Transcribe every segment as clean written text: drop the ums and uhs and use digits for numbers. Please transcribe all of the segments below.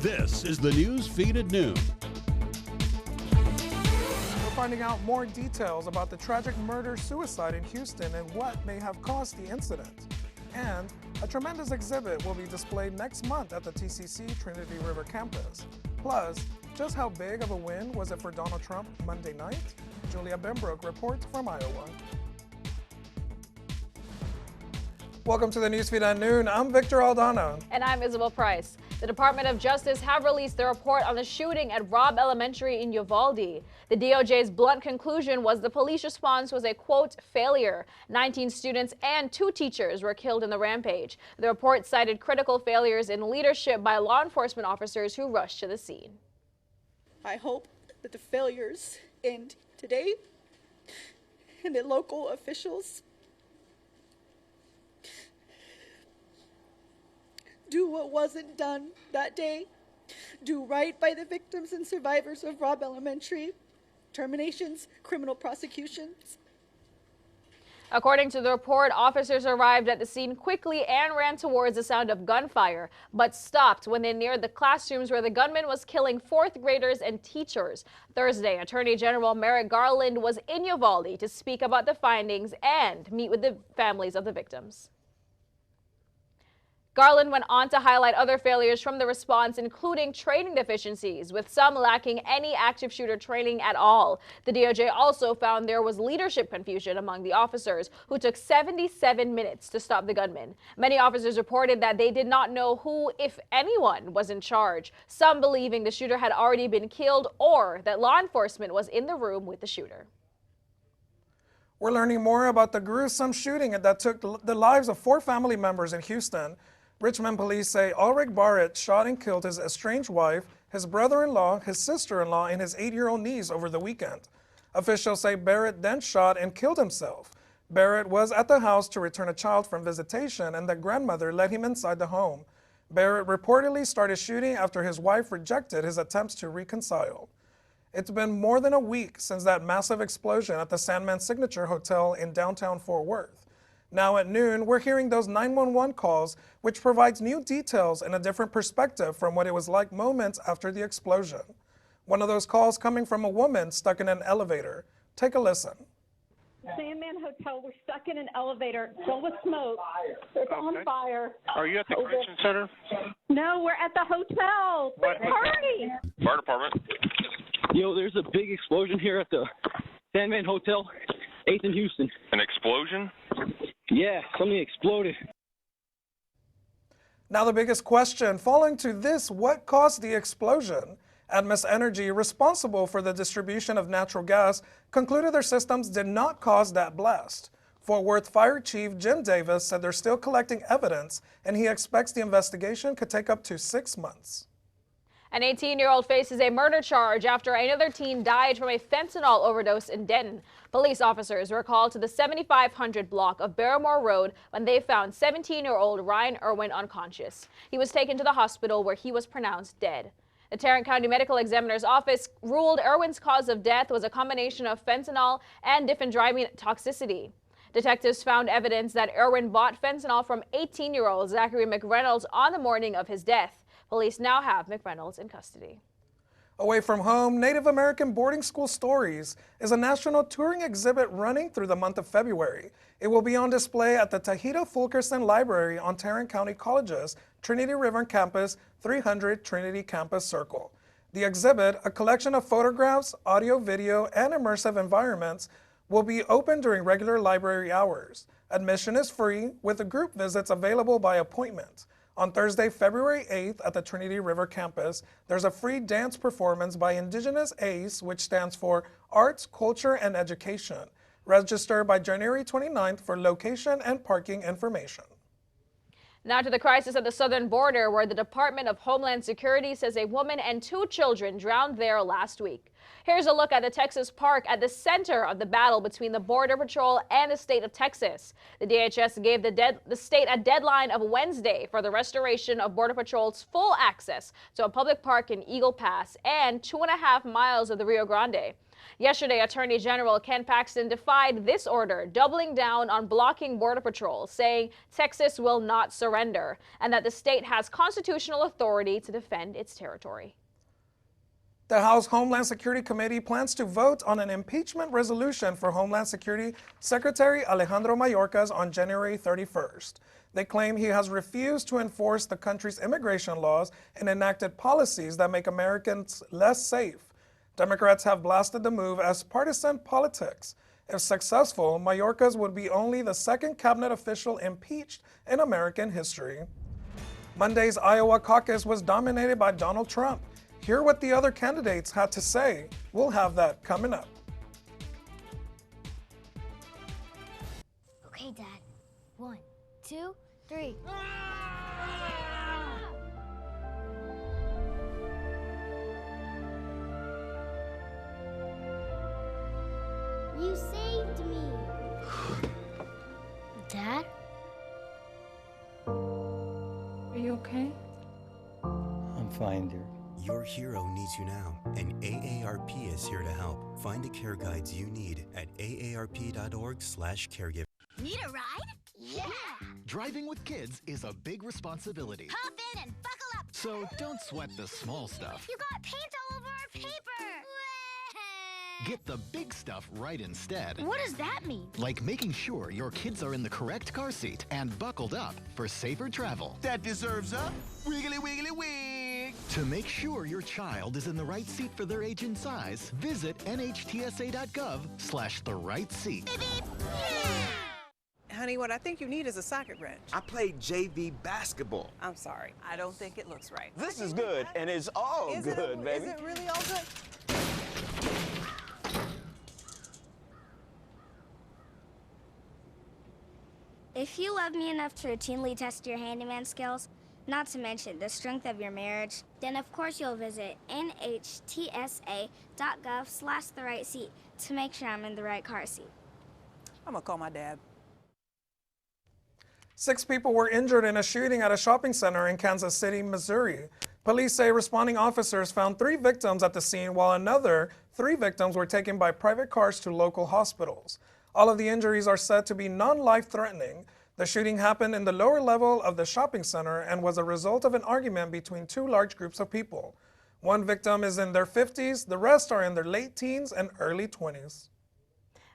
This is the news feed at noon. We're finding out more details about the tragic murder-suicide in Houston and what may have caused the incident. And a tremendous exhibit will be displayed next month at the TCC Trinity River campus. Plus, just how big of a win was it for Donald Trump Monday night? Julia Benbrook reports from Iowa. Welcome to the Newsfeed at noon. I'm Victor Aldana. And I'm Isabel Price. The Department of Justice have released the report on the shooting at Robb Elementary in Uvalde. The DOJ's blunt conclusion was the police response was a, quote, failure. 19 students and 2 teachers were killed in the rampage. The report cited critical failures in leadership by law enforcement officers who rushed to the scene. I hope that the failures end today and that local officials do what wasn't done that day, do right by the victims and survivors of Robb Elementary, terminations, criminal prosecutions. According to the report, officers arrived at the scene quickly and ran towards the sound of gunfire, but stopped when they neared the classrooms where the gunman was killing 4th graders and teachers. Thursday, Attorney General Merrick Garland was in Uvalde to speak about the findings and meet with the families of the victims. Garland went on to highlight other failures from the response, including training deficiencies, with some lacking any active shooter training at all. The DOJ also found there was leadership confusion among the officers, who took 77 minutes to stop the gunman. Many officers reported that they did not know who, if anyone, was in charge, some believing the shooter had already been killed or that law enforcement was in the room with the shooter. We're learning more about the gruesome shooting that took the lives of 4 family members in Houston. Richmond police say Ulrich Barrett shot and killed his estranged wife, his brother-in-law, his sister-in-law, and his 8-year-old niece over the weekend. Officials say Barrett then shot and killed himself. Barrett was at the house to return a child from visitation, and the grandmother let him inside the home. Barrett reportedly started shooting after his wife rejected his attempts to reconcile. It's been more than a week since that massive explosion at the Sandman Signature Hotel in downtown Fort Worth. Now at noon, we're hearing those 911 calls, which provides new details and a different perspective from what it was like moments after the explosion. One of those calls coming from a woman stuck in an elevator. Take a listen. Sandman Hotel, we're stuck in an elevator, filled with smoke. It's on fire. Are you at the Christian Center? No, we're at the hotel. Please hurry. Fire department. Yo, there's a big explosion here at the Sandman Hotel, 8th and Houston. An explosion? Yeah, something exploded. Now the biggest question following to this, what caused the explosion? Atmos Energy, responsible for the distribution of natural gas, concluded their systems did not cause that blast. Fort Worth Fire Chief Jim Davis said they're still collecting evidence, and he expects the investigation could take up to 6 months. An 18-year-old faces a murder charge after another teen died from a fentanyl overdose in Denton. Police officers were called to the 7500 block of Barrymore Road when they found 17-year-old Ryan Irwin unconscious. He was taken to the hospital where he was pronounced dead. The Tarrant County Medical Examiner's Office ruled Irwin's cause of death was a combination of fentanyl and diphenhydramine toxicity. Detectives found evidence that Irwin bought fentanyl from 18-year-old Zachary McReynolds on the morning of his death. Police now have McReynolds in custody. Away from Home, Native American Boarding School Stories is a national touring exhibit running through the month of February. It will be on display at the Tahita Fulkerson Library on Tarrant County College's Trinity River Campus 300 Trinity Campus Circle. The exhibit, a collection of photographs, audio, video, and immersive environments, will be open during regular library hours. Admission is free, with the group visits available by appointment. On Thursday, February 8th at the Trinity River campus, there's a free dance performance by Indigenous ACE, which stands for Arts, Culture, and Education. Register by January 29th for location and parking information. Now to the crisis at the southern border, where the Department of Homeland Security says a woman and 2 children drowned there last week. Here's a look at the Texas park at the center of the battle between the Border Patrol and the state of Texas. The DHS gave the state a deadline of Wednesday for the restoration of Border Patrol's full access to a public park in Eagle Pass and 2.5 miles of the Rio Grande. Yesterday, Attorney General Ken Paxton defied this order, doubling down on blocking Border Patrol, saying Texas will not surrender and that the state has constitutional authority to defend its territory. The House Homeland Security Committee plans to vote on an impeachment resolution for Homeland Security Secretary Alejandro Mayorkas on January 31st. They claim he has refused to enforce the country's immigration laws and enacted policies that make Americans less safe. Democrats have blasted the move as partisan politics. If successful, Mayorkas would be only the second cabinet official impeached in American history. Monday's Iowa caucus was dominated by Donald Trump. Hear what the other candidates had to say. We'll have that coming up. Okay, Dad. 1, 2, 3. You saved me. Dad? Are you okay? I'm fine, dear. Your hero needs you now, and AARP is here to help. Find the care guides you need at aarp.org/caregiver. Need a ride? Yeah! Driving with kids is a big responsibility. Hop in and buckle up! So don't sweat the small stuff. You got paint all over our paper! Get the big stuff right instead. What does that mean? Like making sure your kids are in the correct car seat and buckled up for safer travel. That deserves a wiggly wiggly wig. To make sure your child is in the right seat for their age and size, visit nhtsa.gov/the right seat. Beep, beep. Yeah. Honey, what I think you need is a socket wrench. I played JV basketball. I'm sorry. I don't think it looks right. This is good, and it's all good, baby. Is it really all good? If you love me enough to routinely test your handyman skills, not to mention the strength of your marriage, then of course you'll visit nhtsa.gov/the right seat to make sure I'm in the right car seat. I'm gonna call my dad. 6 people were injured in a shooting at a shopping center in Kansas City, Missouri. Police say responding officers found 3 victims at the scene, while another 3 victims were taken by private cars to local hospitals. All of the injuries are said to be non-life-threatening. The shooting happened in the lower level of the shopping center and was a result of an argument between 2 large groups of people. 1 victim is in their 50s, the rest are in their late teens and early 20s.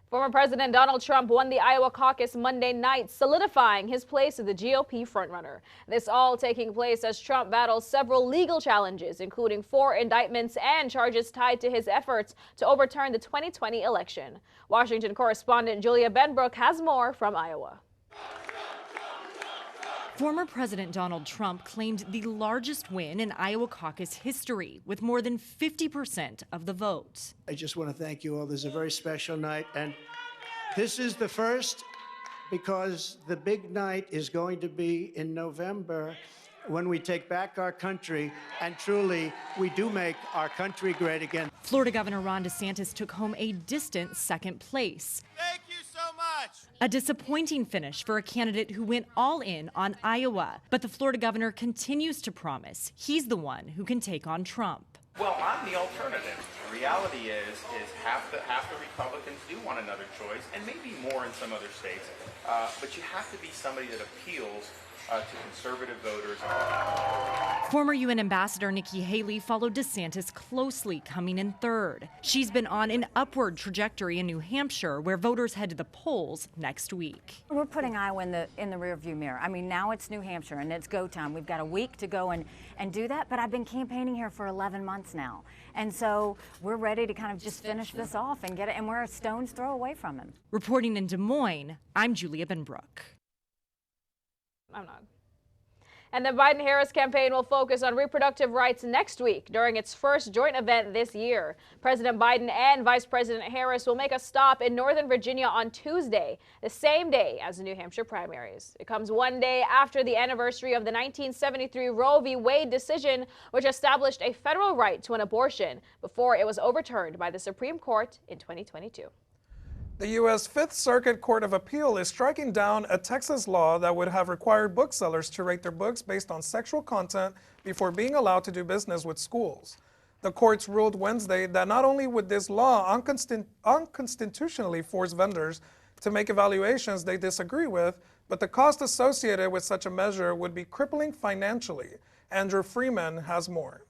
Former President Donald Trump won the Iowa caucus Monday night, solidifying his place as the GOP frontrunner. This all taking place as Trump battles several legal challenges, including 4 indictments and charges tied to his efforts to overturn the 2020 election. Washington correspondent Julia Benbrook has more from Iowa. Former President Donald Trump claimed the largest win in Iowa caucus history, with more than 50% of the vote. I just want to thank you all. This is a very special night, and this is the first because the big night is going to be in November when we take back our country, and truly, we do make our country great again. Florida Governor Ron DeSantis took home a distant second place. Thank you so much. A disappointing finish for a candidate who went all in on Iowa. But the Florida governor continues to promise he's the one who can take on Trump. Well, I'm the alternative. The reality is half the Republicans do want another choice, and maybe more in some other states. But you have to be somebody that appeals to conservative voters. Former UN Ambassador Nikki Haley followed DeSantis closely, coming in 3rd. She's been on an upward trajectory in New Hampshire, where voters head to the polls next week. We're putting Iowa in the rearview mirror. I mean, now it's New Hampshire and it's go time. We've got a week to go and do that, but I've been campaigning here for 11 months now. And so we're ready to kind of just finish this off and get it, and we're a stone's throw away from him. Reporting in Des Moines, I'm Julia Benbrook. I'm not. And the Biden-Harris campaign will focus on reproductive rights next week during its first joint event this year. President Biden and Vice President Harris will make a stop in Northern Virginia on Tuesday, the same day as the New Hampshire primaries. It comes one day after the anniversary of the 1973 Roe v. Wade decision, which established a federal right to an abortion before it was overturned by the Supreme Court in 2022. The U.S. Fifth Circuit Court of Appeal is striking down a Texas law that would have required booksellers to rate their books based on sexual content before being allowed to do business with schools. The courts ruled Wednesday that not only would this law unconstitutionally force vendors to make evaluations they disagree with, but the cost associated with such a measure would be crippling financially. Andrew Freeman has more.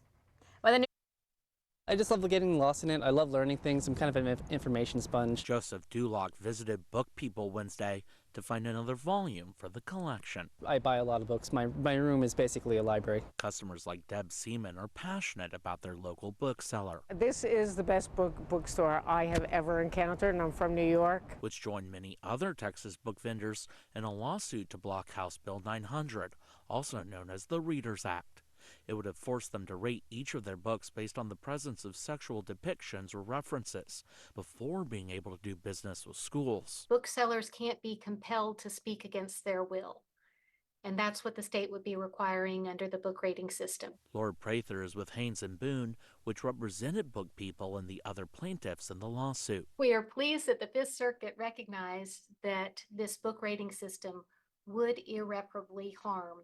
I just love getting lost in it. I love learning things. I'm kind of an information sponge. Joseph Duloc visited Book People Wednesday to find another volume for the collection. I buy a lot of books. My room is basically a library. Customers like Deb Seaman are passionate about their local bookseller. This is the best bookstore I have ever encountered, and I'm from New York. Which joined many other Texas book vendors in a lawsuit to block House Bill 900, also known as the Readers Act. It would have forced them to rate each of their books based on the presence of sexual depictions or references before being able to do business with schools. Booksellers can't be compelled to speak against their will, and that's what the state would be requiring under the book rating system. Lord Prather is with Haynes and Boone, which represented Book People and the other plaintiffs in the lawsuit. We are pleased that the Fifth Circuit recognized that this book rating system would irreparably harm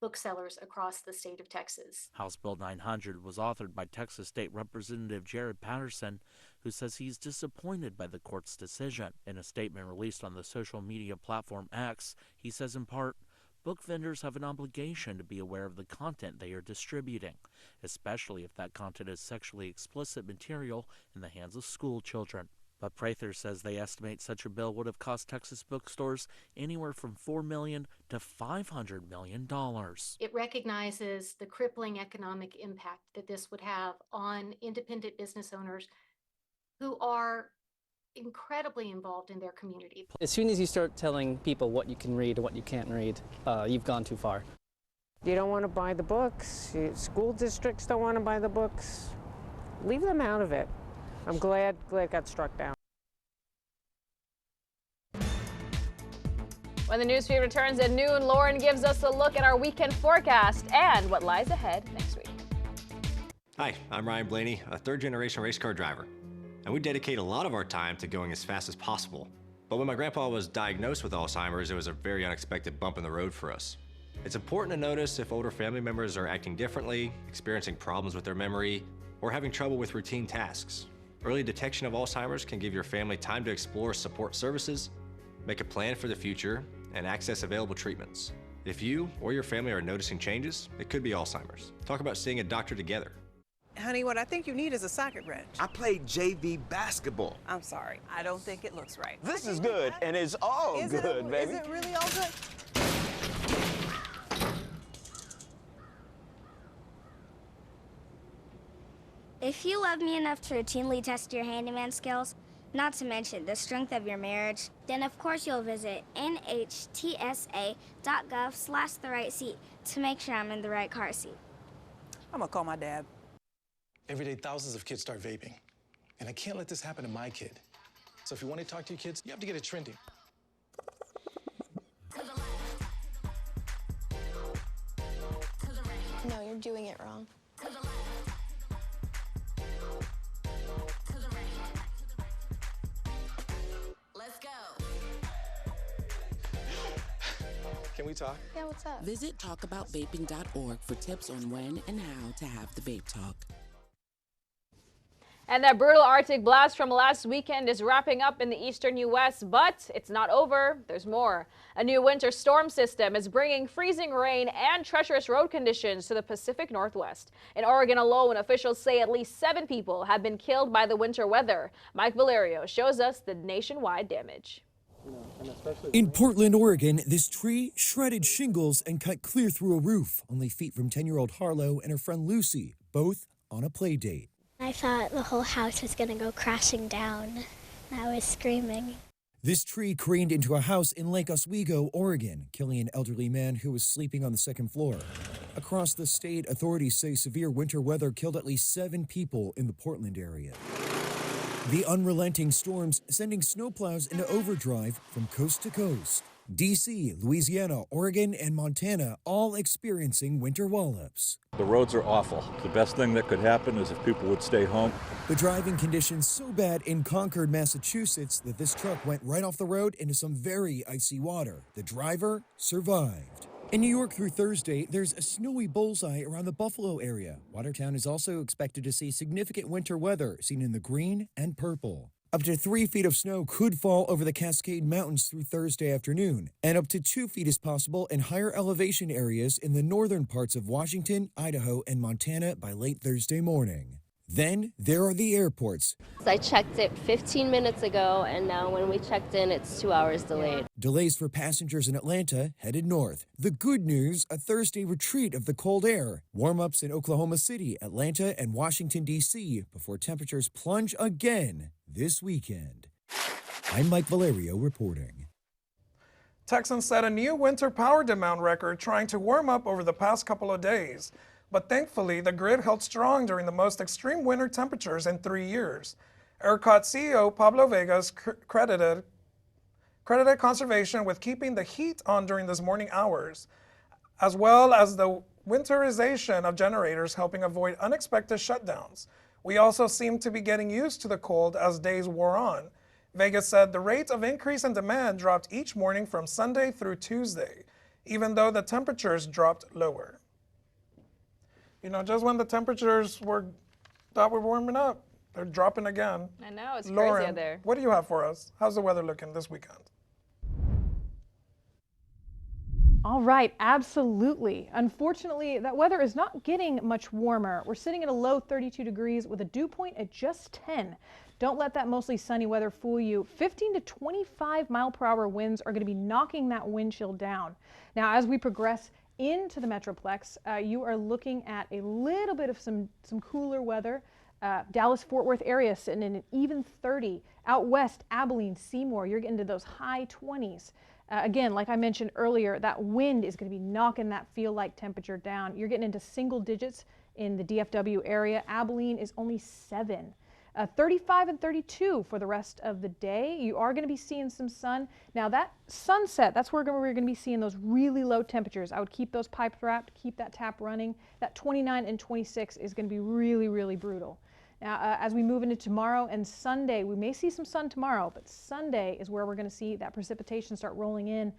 booksellers across the state of Texas. House Bill 900 was authored by Texas State Representative Jared Patterson, who says he's disappointed by the court's decision. In a statement released on the social media platform X, he says in part, book vendors have an obligation to be aware of the content they are distributing, especially if that content is sexually explicit material in the hands of school children. But Prather says they estimate such a bill would have cost Texas bookstores anywhere from $4 million to $500 million. It recognizes the crippling economic impact that this would have on independent business owners who are incredibly involved in their community. As soon as you start telling people what you can read and what you can't read, you've gone too far. You don't want to buy the books. School districts don't want to buy the books. Leave them out of it. I'm glad it got struck down. When the newsfeed returns at noon, Lauren gives us a look at our weekend forecast and what lies ahead next week. Hi, I'm Ryan Blaney, a third-generation race car driver. And we dedicate a lot of our time to going as fast as possible. But when my grandpa was diagnosed with Alzheimer's, it was a very unexpected bump in the road for us. It's important to notice if older family members are acting differently, experiencing problems with their memory, or having trouble with routine tasks. Early detection of Alzheimer's can give your family time to explore support services, make a plan for the future, and access available treatments. If you or your family are noticing changes, it could be Alzheimer's. Talk about seeing a doctor together. Honey, what I think you need is a socket wrench. I played JV basketball. I'm sorry. I don't think it looks right. This is good, and it's all good, baby. Is it really all good? If you love me enough to routinely test your handyman skills, not to mention the strength of your marriage, then of course you'll visit nhtsa.gov/therightseat to make sure I'm in the right car seat. I'm gonna call my dad. Every day, thousands of kids start vaping. And I can't let this happen to my kid. So if you want to talk to your kids, you have to get it trending. No, you're doing it wrong. Let's go. Can we talk? Yeah, what's up? Visit talkaboutvaping.org for tips on when and how to have the vape talk. And that brutal Arctic blast from last weekend is wrapping up in the eastern U.S., but it's not over. There's more. A new winter storm system is bringing freezing rain and treacherous road conditions to the Pacific Northwest. In Oregon alone, officials say at least 7 people have been killed by the winter weather. Mike Valerio shows us the nationwide damage. In Portland, Oregon, this tree shredded shingles and cut clear through a roof, only feet from 10-year-old Harlow and her friend Lucy, both on a play date. I thought the whole house was going to go crashing down. I was screaming. This tree careened into a house in Lake Oswego, Oregon, killing an elderly man who was sleeping on the second floor. Across the state, authorities say severe winter weather killed at least 7 people in the Portland area. The unrelenting storms sending snowplows into overdrive from coast to coast. D.C., Louisiana, Oregon, and Montana all experiencing winter wallops. The roads are awful. The best thing that could happen is if people would stay home. The driving conditions so bad in Concord, Massachusetts, that this truck went right off the road into some very icy water. The driver survived. In New York through Thursday, there's a snowy bullseye around the Buffalo area. Watertown is also expected to see significant winter weather, seen in the green and purple. Up to 3 feet of snow could fall over the Cascade Mountains through Thursday afternoon, and up to 2 feet is possible in higher elevation areas in the northern parts of Washington, Idaho, and Montana by late Thursday morning. Then there are the airports. I checked it 15 minutes ago, and now when we checked in, it's 2 hours delayed. Delays for passengers in Atlanta headed north. The good news, a Thursday retreat of the cold air. Warm-ups in Oklahoma City, Atlanta, and Washington, D.C. before temperatures plunge again this weekend. I'm Mike Valerio reporting. Texans set a new winter power demand record trying to warm up over the past couple of days. But thankfully, the grid held strong during the most extreme winter temperatures in 3 years. ERCOT CEO Pablo Vegas credited conservation with keeping the heat on during these morning hours, as well as the winterization of generators helping avoid unexpected shutdowns. We also seemed to be getting used to the cold as days wore on. Vegas said the rate of increase in demand dropped each morning from Sunday through Tuesday, even though the temperatures dropped lower. You know, just when the temperatures thought we're warming up, they're dropping again. I know, it's Lauren, crazy out there. what do you have for us? How's the weather looking this weekend? All right, absolutely. Unfortunately, that weather is not getting much warmer. We're sitting at a low 32 degrees with a dew point at just 10. Don't let that mostly sunny weather fool you. 15 to 25 mile per hour winds are going to be knocking that wind chill down. Now, as we progress into the Metroplex, you are looking at a little bit of some cooler weather. Dallas-Fort Worth area sitting in an even 30. Out west, Abilene, Seymour, you're getting to those high 20s. Again, like I mentioned earlier, that wind is going to be knocking that feel-like temperature down. You're getting into single digits in the DFW area. Abilene is only 7. 35 and 32 for the rest of the day. You are going to be seeing some sun. Now that sunset, that's where we're going to be seeing those really low temperatures. I would keep those pipes wrapped, keep that tap running. That 29 and 26 is going to be really, really brutal. Now, as we move into tomorrow and Sunday, we may see some sun tomorrow, but Sunday is where we're going to see that precipitation start rolling in.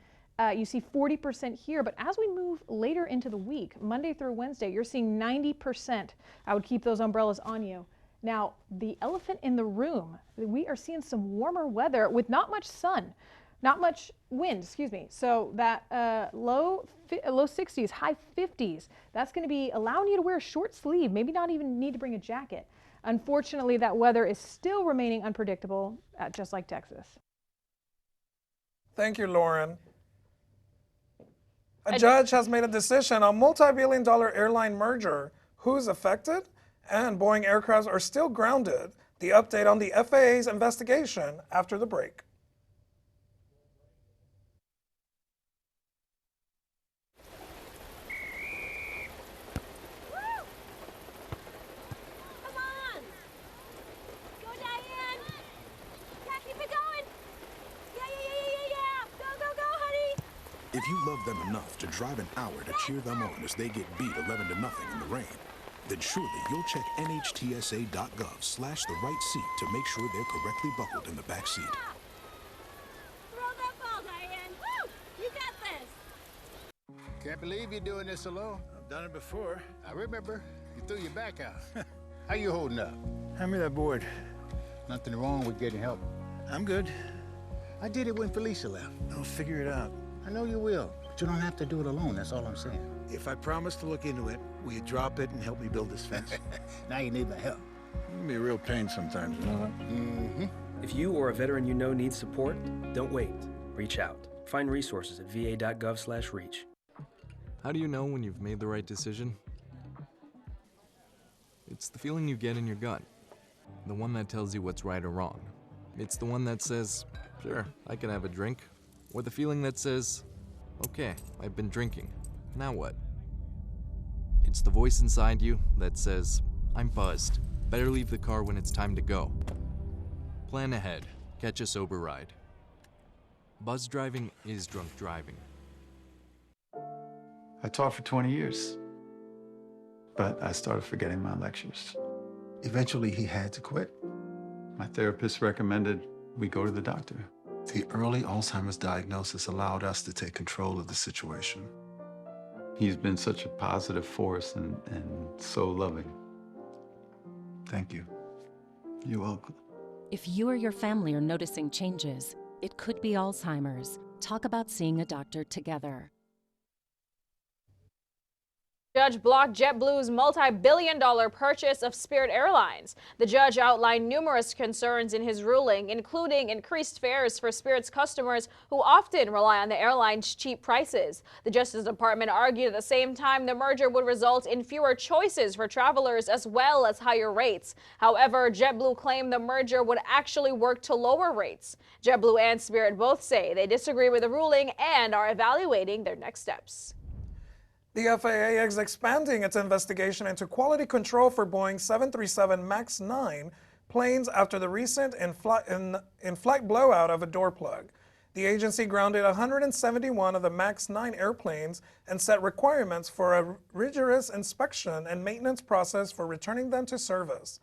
You see 40% here, but as we move later into the week, Monday through Wednesday, you're seeing 90%. I would keep those umbrellas on you. Now, the elephant in the room, we are seeing some warmer weather with not much sun, not much wind, excuse me. So that low 60s, high 50s, that's going to be allowing you to wear a short sleeve, maybe not even need to bring a jacket. Unfortunately, that weather is still remaining unpredictable, just like Texas. Thank you, Lauren. A judge has made a decision on multi-billion-dollar airline merger. Who's affected? And Boeing aircrafts are still grounded. The update on the FAA's investigation after the break. If you love them enough to drive an hour to cheer them on as they get beat 11-0 in the rain, then surely you'll check NHTSA.gov/the right seat to make sure they're correctly buckled in the back seat. Throw that ball, Diane. Woo! You got this. Can't believe you're doing this alone. I've done it before. I remember you threw your back out. How you holding up? Hand me that board. Nothing wrong with getting help. I'm good. I did it when Felicia left. I'll figure it out. I know you will, but you don't have to do it alone. That's all I'm saying. If I promise to look into it, will you drop it and help me build this fence? Now you need my help. It can be a real pain sometimes, you know that? Mm-hmm. If you or a veteran you know needs support, don't wait. Reach out. Find resources at va.gov/reach. How do you know when you've made the right decision? It's the feeling you get in your gut. The one that tells you what's right or wrong. It's the one that says, sure, I can have a drink. Or the feeling that says, okay, I've been drinking. Now what? It's the voice inside you that says, I'm buzzed. Better leave the car when it's time to go. Plan ahead. Catch a sober ride. Buzz driving is drunk driving. I taught for 20 years, but I started forgetting my lectures. Eventually, he had to quit. My therapist recommended we go to the doctor. The early Alzheimer's diagnosis allowed us to take control of the situation. He's been such a positive force and so loving. Thank you. You're welcome. If you or your family are noticing changes, it could be Alzheimer's. Talk about seeing a doctor together. Judge blocked JetBlue's multi-billion-dollar purchase of Spirit Airlines. The judge outlined numerous concerns in his ruling, including increased fares for Spirit's customers who often rely on the airline's cheap prices. The Justice Department argued at the same time the merger would result in fewer choices for travelers as well as higher rates. However, JetBlue claimed the merger would actually work to lower rates. JetBlue and Spirit both say they disagree with the ruling and are evaluating their next steps. The FAA is expanding its investigation into quality control for Boeing 737 MAX 9 planes after the recent in-flight blowout of a door plug. The agency grounded 171 of the MAX 9 airplanes and set requirements for a rigorous inspection and maintenance process for returning them to service.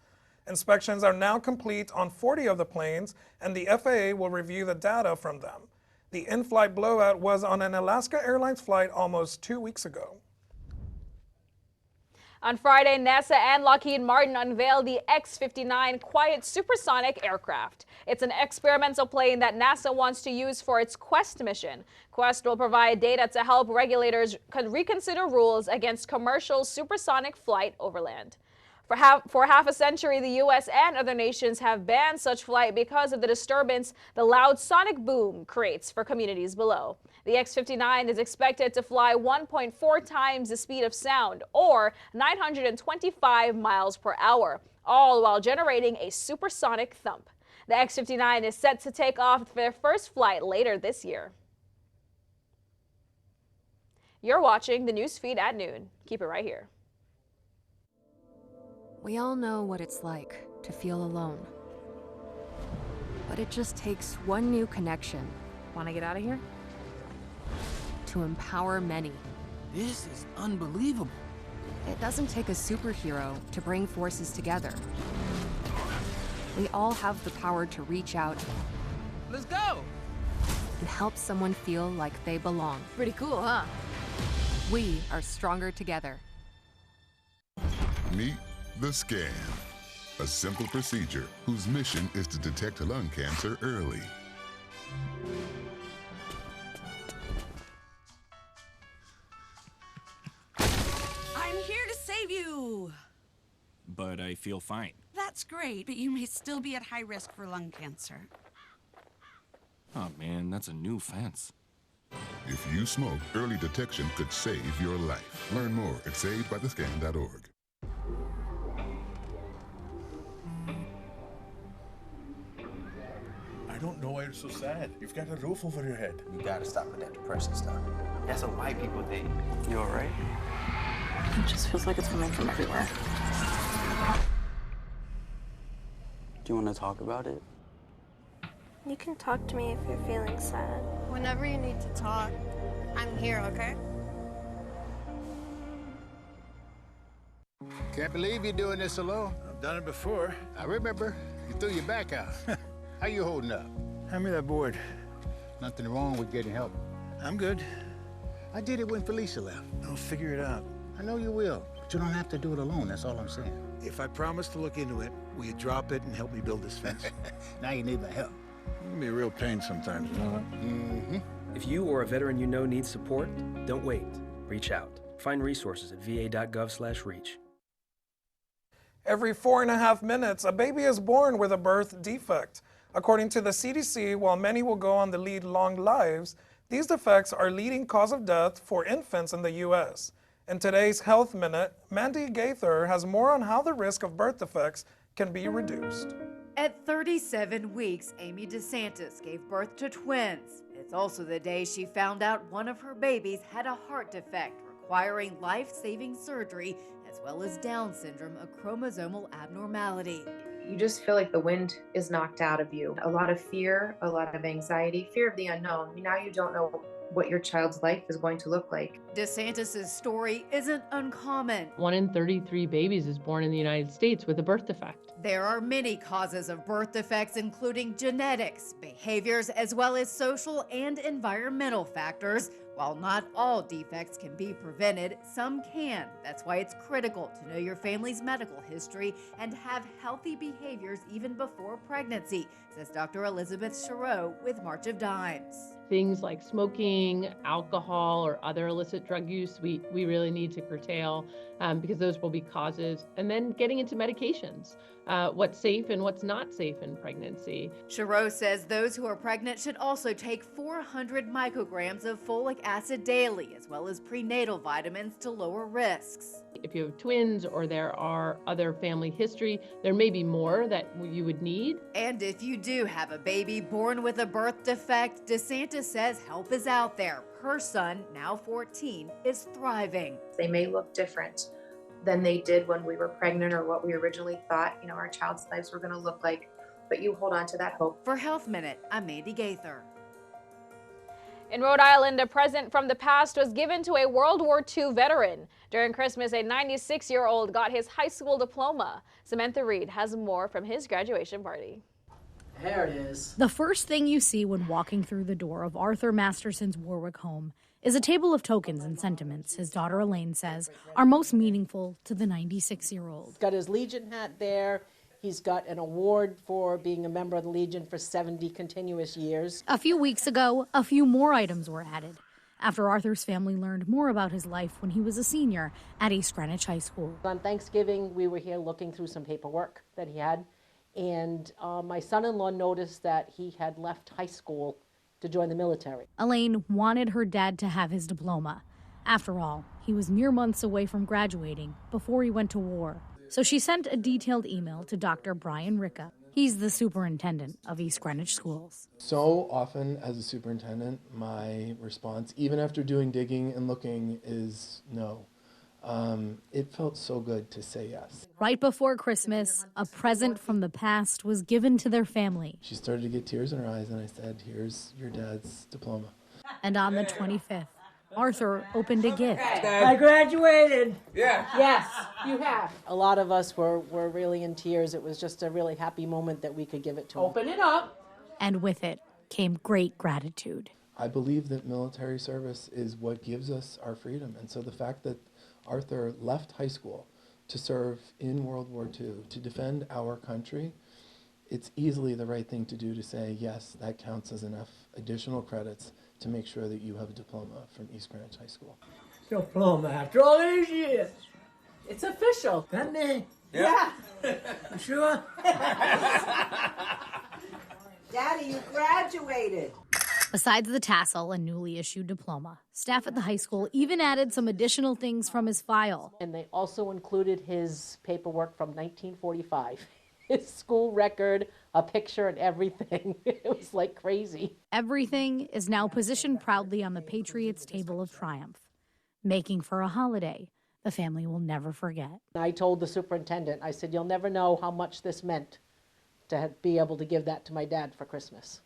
Inspections are now complete on 40 of the planes, and the FAA will review the data from them. The in-flight blowout was on an Alaska Airlines flight almost 2 weeks ago. On Friday, NASA and Lockheed Martin unveiled the X-59 Quiet Supersonic aircraft. It's an experimental plane that NASA wants to use for its Quest mission. Quest will provide data to help regulators reconsider rules against commercial supersonic flight over land. For half a century, the U.S. and other nations have banned such flight because of the disturbance the loud sonic boom creates for communities below. The X-59 is expected to fly 1.4 times the speed of sound, or 925 miles per hour, all while generating a supersonic thump. The X-59 is set to take off for their first flight later this year. You're watching the NewsFeed at noon. Keep it right here. We all know what it's like to feel alone. But it just takes one new connection. Want to get out of here? To empower many. This is unbelievable. It doesn't take a superhero to bring forces together. We all have the power to reach out. Let's go! And help someone feel like they belong. Pretty cool, huh? We are stronger together. Meet the scan, a simple procedure whose mission is to detect lung cancer early. I'm here to save you. But I feel fine. That's great, but you may still be at high risk for lung cancer. Oh man, that's a new fence. If you smoke, early detection could save your life. Learn more at savedbythescan.org. I don't know why you're so sad. You've got a roof over your head. You gotta stop with that depressing stuff. That's what white people think. You alright? It just feels like it's coming from everywhere. Do you want to talk about it? You can talk to me if you're feeling sad. Whenever you need to talk, I'm here, okay? Can't believe you're doing this alone. I've done it before. I remember. You threw your back out. How you holding up? Hand me that board. Nothing wrong with getting help. I'm good. I did it when Felicia left. I'll figure it out. I know you will, but you don't have to do it alone. That's all I'm saying. If I promise to look into it, will you drop it and help me build this fence? Now you need my help. It can be a real pain sometimes, you know what? Mm-hmm. If you or a veteran you know needs support, don't wait. Reach out. Find resources at va.gov/reach. Every 4.5 minutes, a baby is born with a birth defect. According to the CDC, while many will go on to lead long lives, these defects are leading cause of death for infants in the U.S. In today's Health Minute, Mandy Gaither has more on how the risk of birth defects can be reduced. At 37 weeks, Amy DeSantis gave birth to twins. It's also the day she found out one of her babies had a heart defect requiring life-saving surgery, as well as Down syndrome, a chromosomal abnormality. You just feel like the wind is knocked out of you. A lot of fear, a lot of anxiety, fear of the unknown. Now you don't know what your child's life is going to look like. DeSantis' story isn't uncommon. 1 in 33 babies is born in the United States with a birth defect. There are many causes of birth defects, including genetics, behaviors, as well as social and environmental factors. While not all defects can be prevented, some can. That's why it's critical to know your family's medical history and have healthy behaviors even before pregnancy, says Dr. Elizabeth Chareau with March of Dimes. Things like smoking, alcohol, or other illicit drug use, we really need to curtail because those will be causes. And then getting into medications, what's safe and what's not safe in pregnancy. Chareau says those who are pregnant should also take 400 micrograms of folic acid daily, as well as prenatal vitamins to lower risks. If you have twins or there are other family history, there may be more that you would need. And if you do have a baby born with a birth defect, DeSantis says help is out there. Her son, now 14, is thriving. They may look different than they did when we were pregnant or what we originally thought, our child's lives were going to look like, but you hold on to that hope. For Health Minute, I'm Mandy Gaither. In Rhode Island, a present from the past was given to a World War II veteran. During Christmas, a 96-year-old got his high school diploma. Samantha Reed has more from his graduation party. There it is. The first thing you see when walking through the door of Arthur Masterson's Warwick home is a table of tokens and sentiments his daughter Elaine says are most meaningful to the 96-year-old. He's got his Legion hat there. He's got an award for being a member of the Legion for 70 continuous years. A few weeks ago, a few more items were added after Arthur's family learned more about his life when he was a senior at East Greenwich High School. On Thanksgiving, we were here looking through some paperwork that he had, and my son-in-law noticed that he had left high school to join the military. Elaine wanted her dad to have his diploma. After all, he was mere months away from graduating before he went to war. So she sent a detailed email to Dr. Brian Ricca. He's the superintendent of East Greenwich Schools. So often as a superintendent, my response, even after doing digging and looking, is no. It felt so good to say yes. Right before Christmas, a present from the past was given to their family. She started to get tears in her eyes, and I said, here's your dad's diploma. And on the 25th, Arthur opened a gift. I graduated. Yeah. Yes, you have. A lot of us were really in tears. It was just a really happy moment that we could give it to him. Open it up. And with it came great gratitude. I believe that military service is what gives us our freedom. And so the fact that Arthur left high school to serve in World War II, to defend our country, it's easily the right thing to do to say, yes, that counts as enough additional credits to make sure that you have a diploma from East Greenwich High School. Diploma after all these years. It's official. Isn't it? Yeah. You sure? Daddy, you graduated. Besides the tassel and newly issued diploma, staff at the high school even added some additional things from his file. And they also included his paperwork from 1945. His school record, a picture, and everything. It was like crazy. Everything is now positioned proudly on the Patriots' table of triumph, making for a holiday the family will never forget. I told the superintendent, I said, you'll never know how much this meant to be able to give that to my dad for Christmas.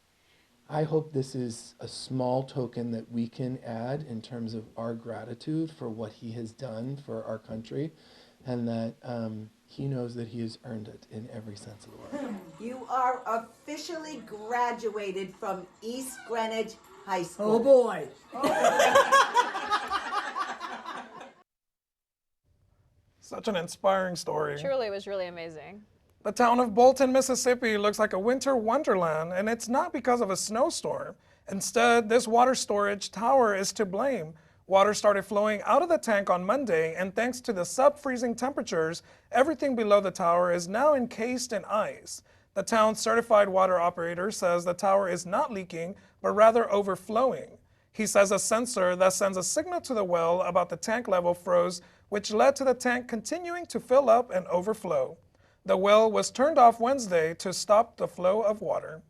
I hope this is a small token that we can add in terms of our gratitude for what he has done for our country, and that he knows that he has earned it in every sense of the word. You are officially graduated from East Greenwich High School. Oh boy. Such an inspiring story. Truly, it was really amazing. The town of Bolton, Mississippi looks like a winter wonderland, and it's not because of a snowstorm. Instead, this water storage tower is to blame. Water started flowing out of the tank on Monday, and thanks to the sub-freezing temperatures, everything below the tower is now encased in ice. The town's certified water operator says the tower is not leaking, but rather overflowing. He says a sensor that sends a signal to the well about the tank level froze, which led to the tank continuing to fill up and overflow. The well was turned off Wednesday to stop the flow of water.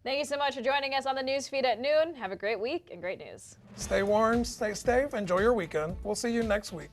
Thank you so much for joining us on the NewsFeed at noon. Have a great week and great news. Stay warm, stay safe, enjoy your weekend. We'll see you next week.